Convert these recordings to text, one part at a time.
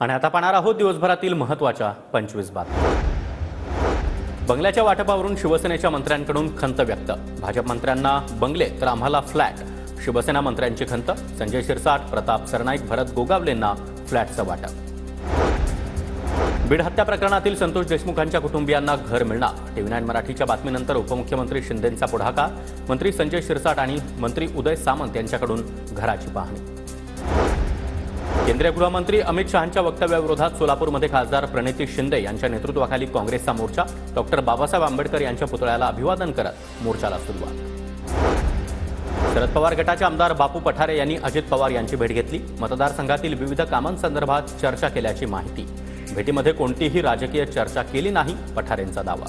आणि आता पाहणार आहोत दिवसभरातील महत्त्वाच्या 25 बातम्या। बंगल्याच्या वाटपावरून शिवसेनेच्या मंत्र्यांकडून खंत व्यक्त। भाजप मंत्र्यांना बंगले तर आम्हाला फ्लॅट। शिवसेना मंत्र्यांची खंत। संजय शिरसाट, प्रताप सरनाईक, भरत गोगावलेंना फ्लॅटचं वाटप। बीड हत्या प्रकरणातील संतोष देशमुखांच्या कुटुंबियांना घर मिळणार। TV9 मराठीच्या बातमीनंतर उपमुख्यमंत्री शिंदेंचा पुढाकार। मंत्री संजय शिरसाट आणि मंत्री उदय सामंत यांच्याकडून घराची पाहणी। केंद्रीय गृहमंत्री अमित शहांच्या वक्तव्याविरोधात सोलापूरमध्ये खासदार प्रणिती शिंदे यांच्या नेतृत्वाखाली काँग्रेसचा मोर्चा। डॉक्टर बाबासाहेब आंबेडकर यांच्या पुतळ्याला अभिवादन करत मोर्चाला सुरुवात। शरद पवार गटाचे आमदार बापू पठारे यांनी अजित पवार यांची भेट घेतली। मतदारसंघातील विविध कामांसंदर्भात चर्चा केल्याची माहिती। भेटीमध्ये कोणतीही राजकीय चर्चा केली नाही, पठारेंचा दावा।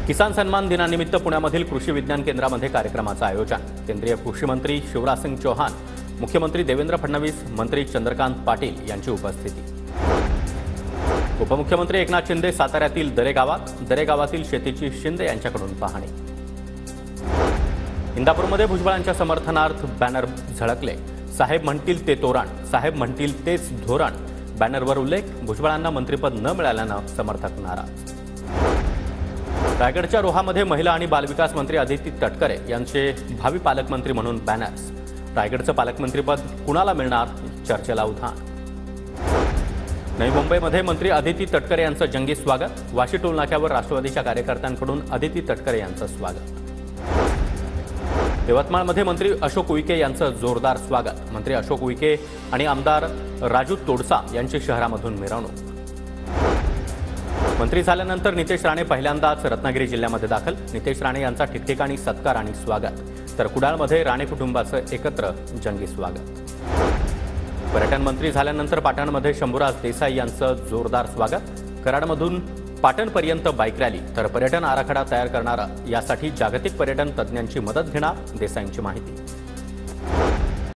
किसान सन्मान दिनानिमित्त पुण्यामधील कृषी विज्ञान केंद्रामध्ये कार्यक्रमाचं आयोजन। केंद्रीय कृषी मंत्री शिवराज सिंग चौहान, मुख्यमंत्री देवेंद्र फडणवीस, मंत्री चंद्रकांत पाटील यांची उपस्थिती। उपमुख्यमंत्री एकनाथ शिंदे साताऱ्यातील दरेगावातील शेतीची शिंदे यांच्याकडून पाहणी। इंदापूरमध्ये भुजबळांच्या समर्थनार्थ बॅनर झळकले। साहेब म्हणतील ते तोरण, साहेब म्हणतील तेच धोरण। बॅनरवर उल्लेख। भुजबळांना मंत्रिपद न मिळाल्यानं समर्थक नाराज। रायगडच्या रोहामध्ये महिला आणि बालविकास मंत्री अदिती तटकरे यांचे भावी पालकमंत्री म्हणून बॅनर्स। रायगडचं पालकमंत्रीपद कुणाला मिळणार, चर्चेला उधाण। नवी मुंबईमध्ये मंत्री अदिती तटकरे यांचं जंगी स्वागत। वाशी टोलनाक्यावर राष्ट्रवादीच्या कार्यकर्त्यांकडून अदिती तटकरे यांचं स्वागत। यवतमाळमध्ये मंत्री अशोक उईके यांचं जोरदार स्वागत। मंत्री अशोक उईके आणि आमदार राजू तोडसा यांची शहरामधून मिरवणूक। मंत्री झाल्यानंतर नितेश राणे पहिल्यांदाच रत्नागिरी जिल्ह्यामध्ये दाखल। नितेश राणे यांचा ठिकठिकाणी सत्कार आणि स्वागत। तर कुडाळमध्ये राणे कुटुंबाचं एकत्र जंगी स्वागत। पर्यटन मंत्री झाल्यानंतर पाटणमध्ये शंभूराज देसाई यांचं जोरदार स्वागत। कराडमधून पाटणपर्यंत बाईक रॅली। तर पर्यटन आराखडा तयार करणारा यासाठी जागतिक पर्यटन तज्ज्ञांची मदत घेणार, देसाईंची माहिती।